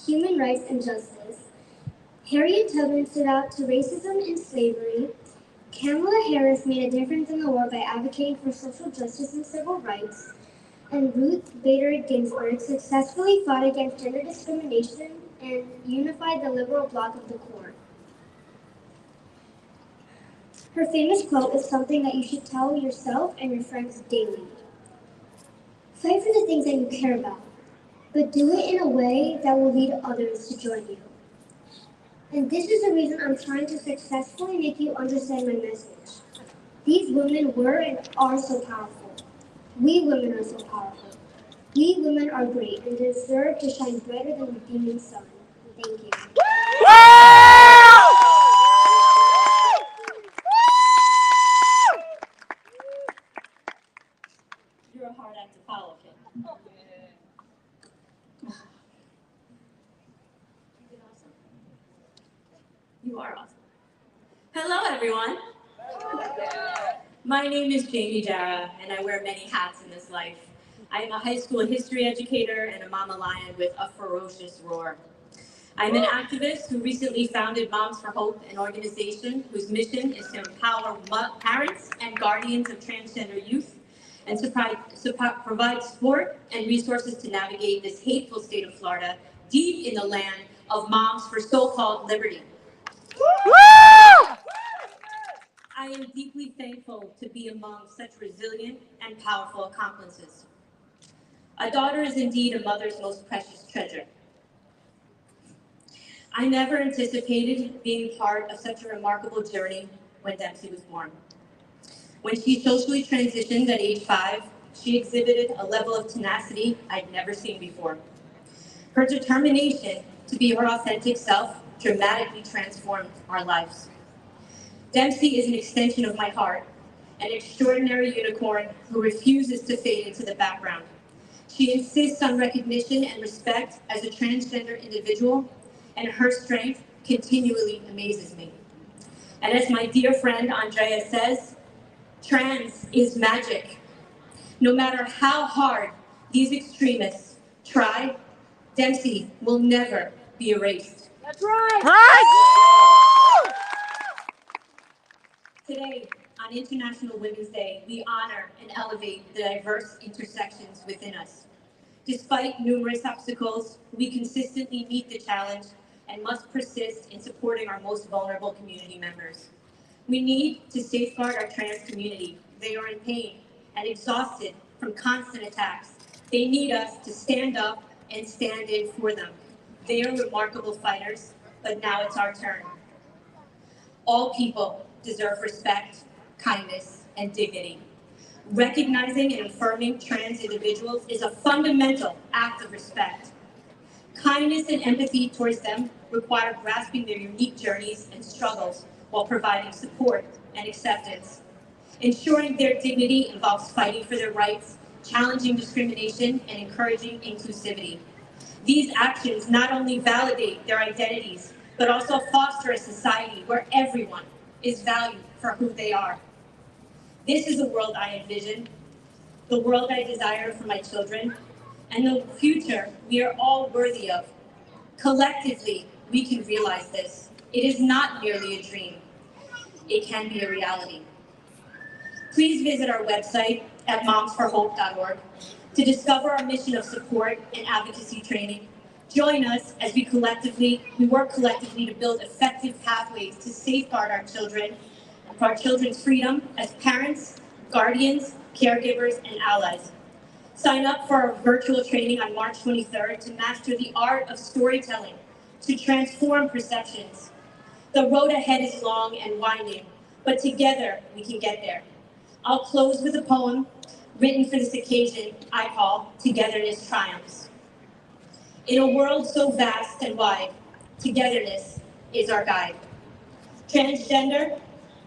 human rights and justice. Harriet Tubman stood out to racism and slavery. Kamala Harris made a difference in the world by advocating for social justice and civil rights. And Ruth Bader Ginsburg successfully fought against gender discrimination and unified the liberal bloc of the court. Her famous quote is something that you should tell yourself and your friends daily. Fight for the things that you care about, but do it in a way that will lead others to join you. And this is the reason I'm trying to successfully make you understand my message. These women were and are so powerful. We women are so powerful. We women are great and deserve to shine brighter than the beaming sun. Thank you. You're a hard act to follow, kid. You did awesome. You are awesome. Hello, everyone. My name is Jamie Dara, and I wear many hats in this life. I am a high school history educator and a mama lion with a ferocious roar. I'm an activist who recently founded Moms for Hope, an organization whose mission is to empower parents and guardians of transgender youth and to provide support and resources to navigate this hateful state of Florida, deep in the land of moms for so-called liberty. I am deeply thankful to be among such resilient and powerful accomplices. A daughter is indeed a mother's most precious treasure. I never anticipated being part of such a remarkable journey when Dempsey was born. When she socially transitioned at age 5, she exhibited a level of tenacity I'd never seen before. Her determination to be her authentic self dramatically transformed our lives. Dempsey is an extension of my heart, an extraordinary unicorn who refuses to fade into the background. She insists on recognition and respect as a transgender individual, and her strength continually amazes me. And as my dear friend Andrea says, trans is magic. No matter how hard these extremists try, Dempsey will never be erased. That's right. Today, on International Women's Day, we honor and elevate the diverse intersections within us. Despite numerous obstacles, we consistently meet the challenge and must persist in supporting our most vulnerable community members. We need to safeguard our trans community. They are in pain and exhausted from constant attacks. They need us to stand up and stand in for them. They are remarkable fighters, but now it's our turn. All people deserve respect, kindness, and dignity. Recognizing and affirming trans individuals is a fundamental act of respect. Kindness and empathy towards them require grasping their unique journeys and struggles while providing support and acceptance. Ensuring their dignity involves fighting for their rights, challenging discrimination, and encouraging inclusivity. These actions not only validate their identities, but also foster a society where everyone is valued for who they are. This is the world I envision, the world I desire for my children, and the future we are all worthy of. Collectively, we can realize this. It is not merely a dream. It can be a reality. Please visit our website at momsforhope.org to discover our mission of support and advocacy training. Join us as we work collectively to build effective pathways to safeguard our children, for our children's freedom as parents, guardians, caregivers, and allies. Sign up for our virtual training on March 23rd to master the art of storytelling, to transform perceptions. The road ahead is long and winding, but together we can get there. I'll close with a poem written for this occasion I call Togetherness Triumphs. In a world so vast and wide, togetherness is our guide. Transgender,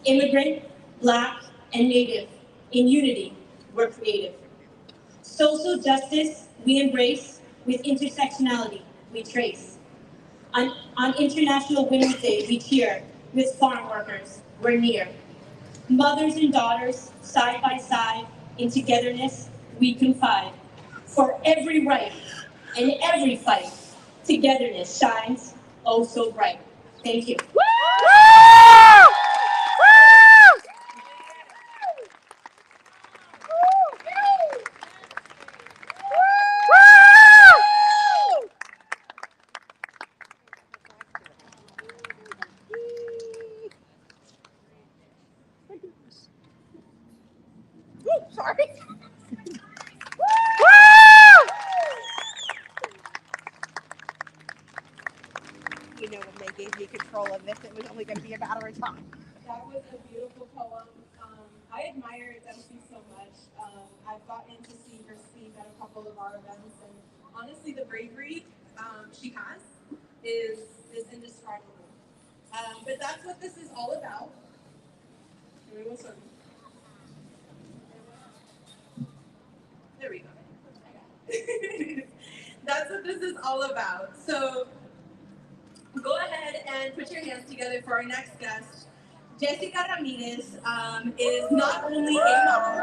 immigrant, Black, and Native, in unity, we're creative. Social justice, we embrace. With intersectionality, we trace. On International Women's Day, we cheer. With farm workers, we're near. Mothers and daughters, side by side, in togetherness, we confide. For every right and every fight, togetherness shines oh so bright. Thank you. Sorry. You know, when they gave me control of this, it was only going to be a matter of time. That was a beautiful poem. I admire Dempsey so much. I've gotten to see her speak at a couple couple of our events, and honestly, the bravery she has is indescribable. But that's what this is all about. There we go. That's what this is all about. So go ahead and put your hands together for our next guest. Jessica Ramirez is not only a mom,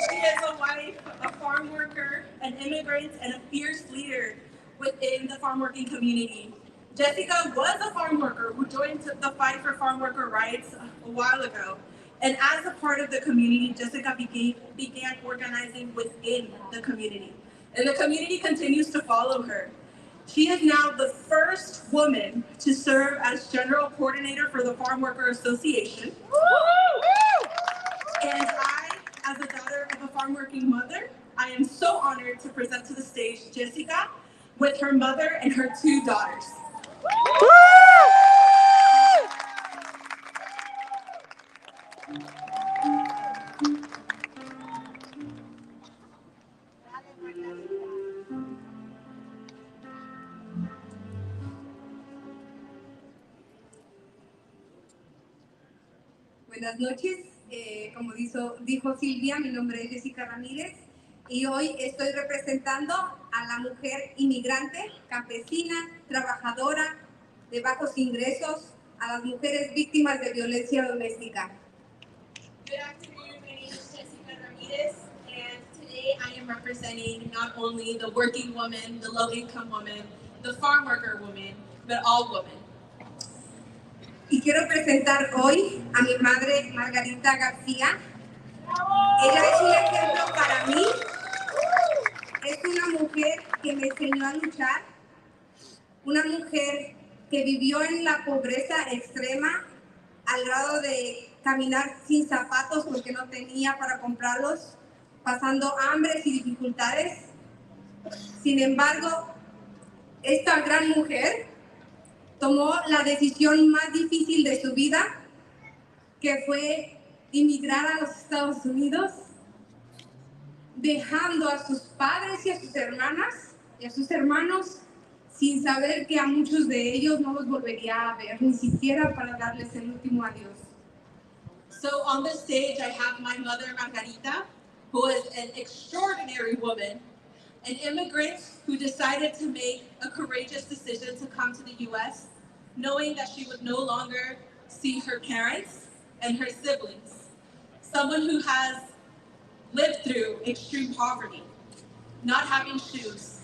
she is a wife, a farm worker, an immigrant, and a fierce leader within the farm working community. Jessica was a farm worker who joined the fight for farm worker rights a while ago. And as a part of the community, Jessica began organizing within the community. And the community continues to follow her. She is now the first woman to serve as general coordinator for the Farm Worker Association. And I, as a daughter of a farm working mother, I am so honored to present to the stage Jessica with her mother and her 2 daughters. Buenas noches, como dijo Silvia, mi nombre es Jessica Ramírez y hoy estoy representando a la mujer inmigrante, campesina, trabajadora, de bajos ingresos, a las mujeres víctimas de violencia doméstica. Good afternoon, my name is Jessica Ramirez, and today I am representing not only the working woman, the low-income woman, the farm worker woman, but all women. Y quiero presentar hoy a mi madre Margarita García. Ella es un ejemplo para mí. Es una mujer que me enseñó a luchar, una mujer que vivió en la pobreza extrema al grado de caminar sin zapatos porque no tenía para comprarlos, pasando hambres y dificultades. Sin embargo, esta gran mujer tomó la decisión más difícil de su vida, que fue emigrar a los Estados Unidos, dejando a sus padres y a sus hermanas y a sus hermanos sin saber que a muchos de ellos no los volvería a ver, ni siquiera para darles el último adiós. So on the stage, I have my mother, Margarita, who is an extraordinary woman, an immigrant who decided to make a courageous decision to come to the U.S., knowing that she would no longer see her parents and her siblings. Someone who has lived through extreme poverty, not having shoes,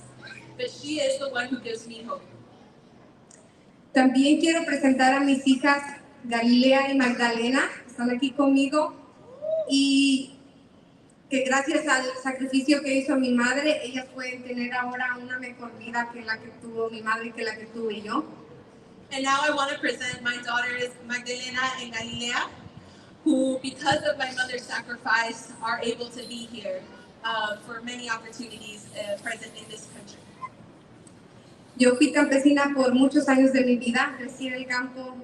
but she is the one who gives me hope. También quiero presentar a mis hijas Galilea y Magdalena, que están aquí conmigo, y que gracias al sacrificio que hizo mi madre, ellas pueden tener ahora una mejor vida que la que tuvo mi madre y que la que tuve yo. And now I want to present my daughters, Magdalena and Galilea, who, because of my mother's sacrifice, are able to be here for many opportunities present in this country. Yo fui campesina por muchos años de mi vida, crecí en el campo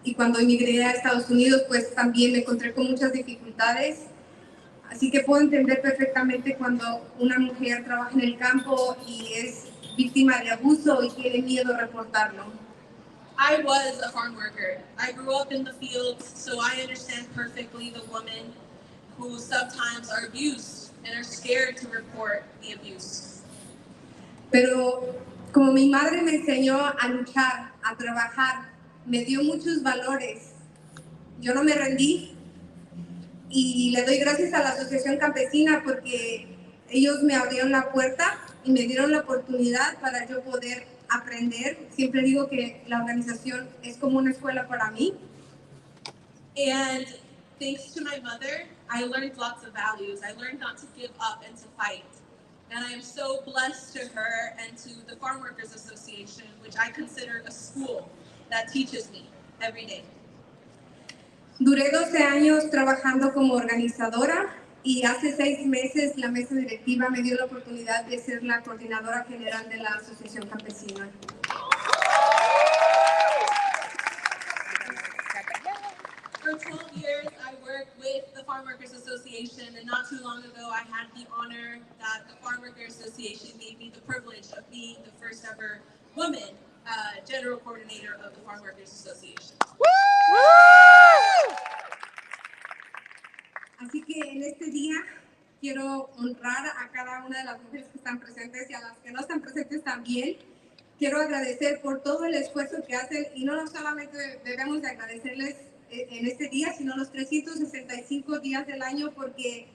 y cuando emigré a Estados Unidos, pues también me encontré con muchas dificultades. Así que puedo entender perfectamente cuando una mujer trabaja en el campo y es víctima de abuso y tiene miedo a reportarlo. I was a farm worker. I grew up in the fields, so I understand perfectly the women who sometimes are abused and are scared to report the abuse. Pero como mi madre me enseñó a luchar, a trabajar, me dio muchos valores. Yo no me rendí y le doy gracias a la Asociación Campesina porque ellos me abrieron la puerta y me dieron la oportunidad para yo poder aprender. Siempre digo que la organización es como una escuela para mí. And thanks to my mother, I learned lots of values. I learned not to give up and to fight. And I am so blessed to her and to the Farm Workers Association, which I consider a school that teaches me every day. Duré 12 años trabajando como organizadora y hace 6 meses la mesa directiva me dio la oportunidad de ser la coordinadora general de la Asociación Campesina. For 12 years, I worked with the Farm Workers Association, and not too long ago, I had the honor that the Farm Workers Association gave me the privilege of being the first ever woman general coordinator of the Farm Workers Association. Así que en este día quiero honrar a cada una de las mujeres que están presentes y a las que no están presentes también. Quiero agradecer por todo el esfuerzo que hacen y no solamente debemos de agradecerles en este día, sino los 365 días del año porque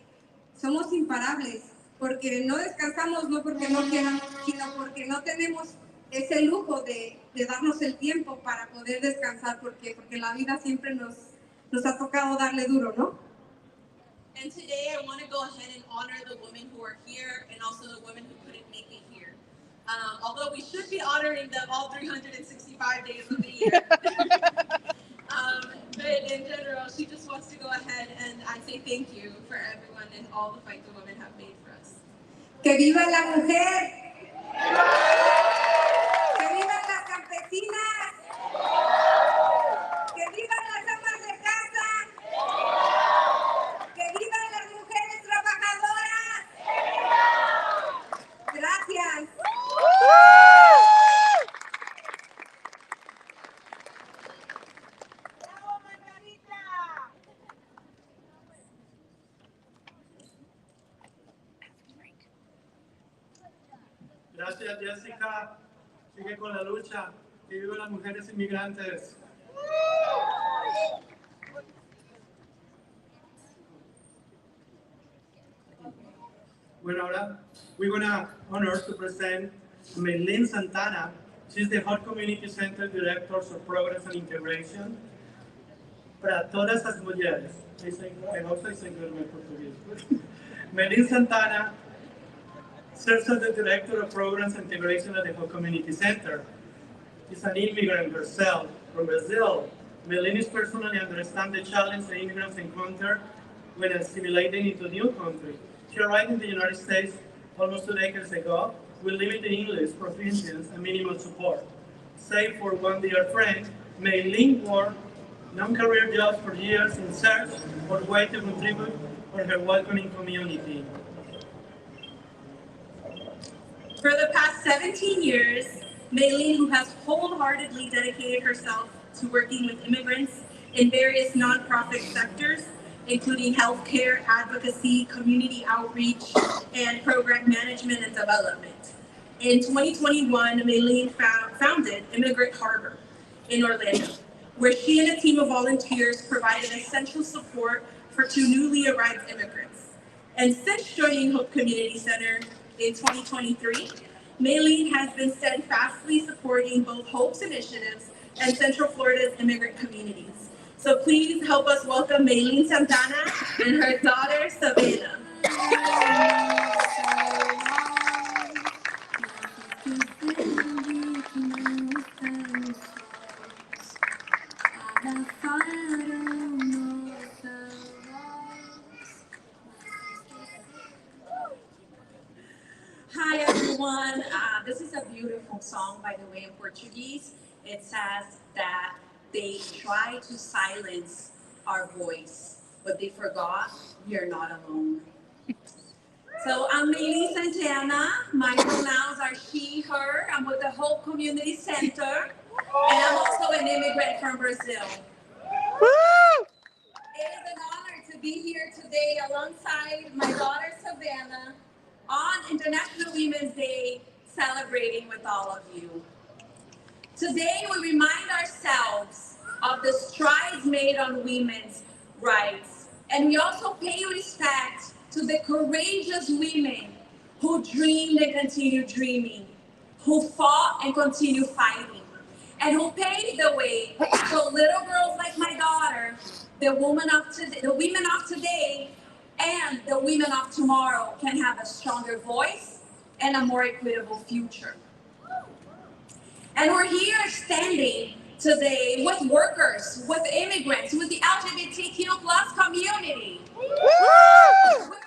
somos imparables, porque no descansamos, no porque no queramos, sino porque no tenemos ese lujo de darnos el tiempo para poder descansar, porque la vida siempre nos ha tocado darle duro, ¿no? And today I want to go ahead and honor the women who are here and also the women who couldn't make it here. Although we should be honoring them all 365 days of the year. But in general, she just wants to go ahead and I say thank you for everyone and all the fight the women have made for us. ¡Que viva la mujer! ¡Que vivan las campesinas! ¡Que vivan las amas de casa! ¡Que vivan las mujeres trabajadoras! Gracias. Gracias, Jessica. Sigue con la lucha. Que vivan las mujeres inmigrantes. Bueno, ahora we're going to honor to present Maylene Santana. She's the Hot Community Center Director of Progress and Integration. Para todas las mujeres. I hope I say good in Portuguese. Maylene Santana serves as the Director of Programs and Integration at the Hot Community Center. She's an immigrant herself from Brazil. Maylene is personally understands the challenge the immigrants encounter when assimilating into new country. She arrived in the United States almost 2 decades ago with limited English proficiency and minimal support. Save for one dear friend, Maylene worked non-career jobs for years in search for ways to contribute for her welcoming community. For the past 17 years, Maylene, who has wholeheartedly dedicated herself to working with immigrants in various nonprofit sectors, including healthcare, advocacy, community outreach, and program management and development. In 2021, Maylene founded Immigrant Harbor in Orlando, where she and a team of volunteers provided essential support for 2 newly arrived immigrants. And since joining Hope Community Center in 2023, Maylene has been steadfastly supporting both Hope's initiatives and Central Florida's immigrant communities. So please help us welcome Maylene Santana and her daughter, Savannah. Hi everyone, this is a beautiful song by the way in Portuguese. It says that they try to silence our voice, but they forgot we are not alone. So I'm Maylene Santana, my pronouns are she, her, I'm with the Hope Community Center, and I'm also an immigrant from Brazil. It is an honor to be here today alongside my daughter Savannah, on International Women's Day, celebrating with all of you. Today, we remind ourselves of the strides made on women's rights, and we also pay respect to the courageous women who dreamed and continue dreaming, who fought and continue fighting, and who paved the way so little girls like my daughter, the women of today, and the women of tomorrow can have a stronger voice and a more equitable future. And we're here standing today with workers, with immigrants, with the LGBTQ plus community, with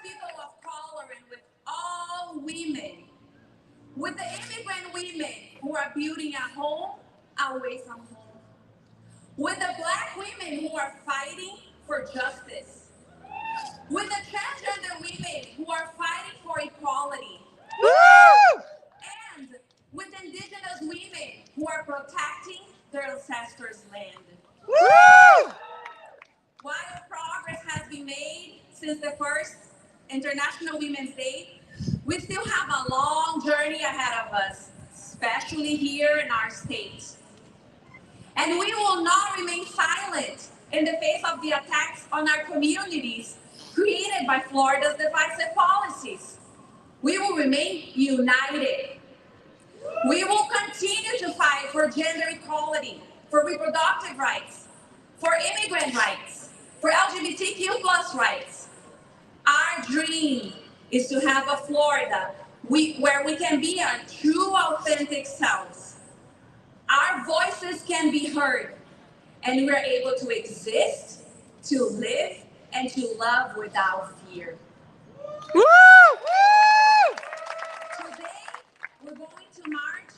people of color, and with all women, with the immigrant women who are building a home away from home, with the Black women who are fighting justice. With the transgender women who are fighting for equality. And with indigenous women who are protecting their ancestors' land. While progress has been made since the first International Women's Day, we still have a long journey ahead of us, especially here in our state. And we will not remain silent in the face of the attacks on our communities created by Florida's divisive policies. We will remain united. We will continue to fight for gender equality, for reproductive rights, for immigrant rights, for LGBTQ plus rights. Our dream is to have a Florida where we can be our true, authentic selves. Our voices can be heard, and we're able to exist, to live, and to love without fear. Today, we're going to march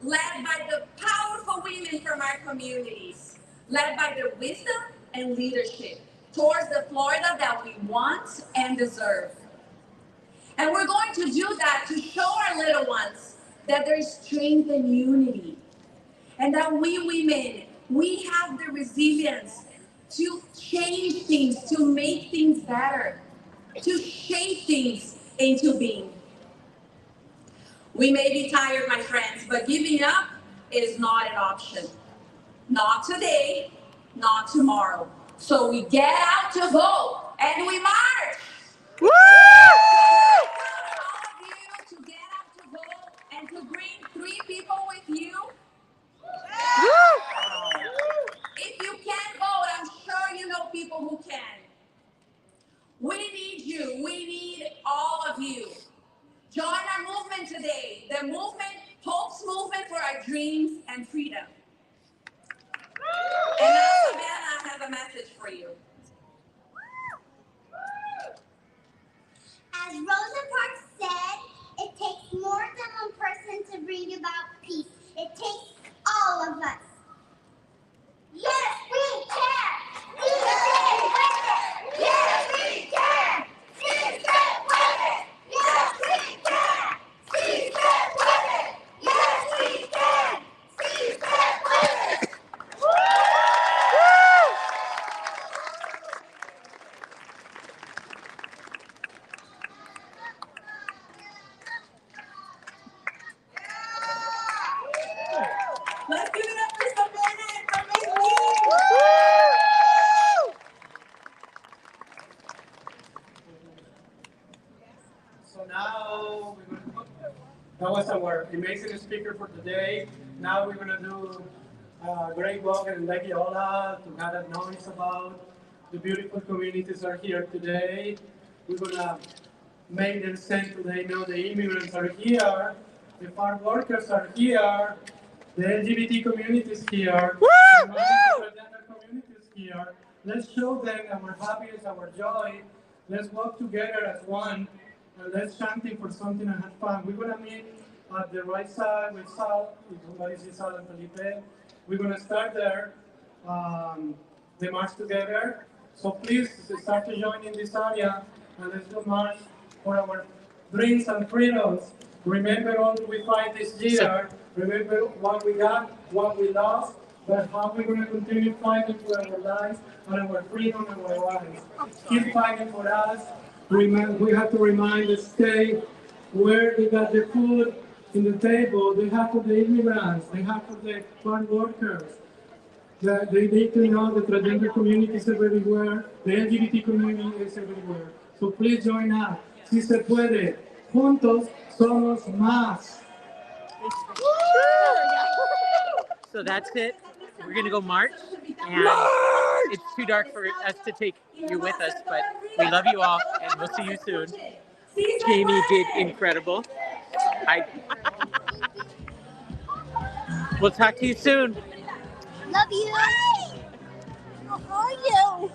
led by the powerful women from our communities, led by their wisdom and leadership towards the Florida that we want and deserve. And we're going to do that to show our little ones that there is strength and unity, and that we women, we have the resilience to change things, to make things better, to shape things into being. We may be tired, my friends, but giving up is not an option. Not today, not tomorrow. So we get out to vote and we march. Woo! I count on all of you to get out to vote and to bring 3 people with you. Woo! If you can't vote, I'm sure you know people who can. We need you. We need all of you. Join our movement today, the movement, Hope's movement for our dreams and freedom. And now Savannah has a message for you. As Rosa Parks said, it takes more than one person to bring about peace. It takes all of us. Yes, we can! We can win it! Yes, we can! We can win it! Yes, we can! We can win it! Yes, we can! We can win it! Let's give it up for Savannah and for Miss So now that was our amazing speaker for today. Now we're gonna do a great walk in Lake Eola to gather knowledge about the beautiful communities that are here today. We're gonna make them sense today. Know the immigrants are here, the farm workers are here, the LGBT community is here, the transgender community is here. Let's show them our happiness, our joy. Let's work together as one, and let's chanting for something and have fun. We're gonna meet at the right side with Sal. If somebody sees Sal and Felipe, we're gonna start there. The march together. So please start to join in this area, and let's do march for our dreams and freedoms. Remember all we fight this year. Remember what we got, what we lost, but how we're going to continue fighting for our lives and our freedom and our rights. Keep fighting for us. We have to remind the state where they got the food in the table. They have for the immigrants. They have for the farm workers. They need to know the transgender community is everywhere. The LGBT community is everywhere. So please join us. Si se puede. Juntos somos más. So that's it. We're going to go march. And it's too dark for us to take you with us, but we love you all, and we'll see you soon. Jamie did incredible. We'll talk to you soon. Love you. How are you?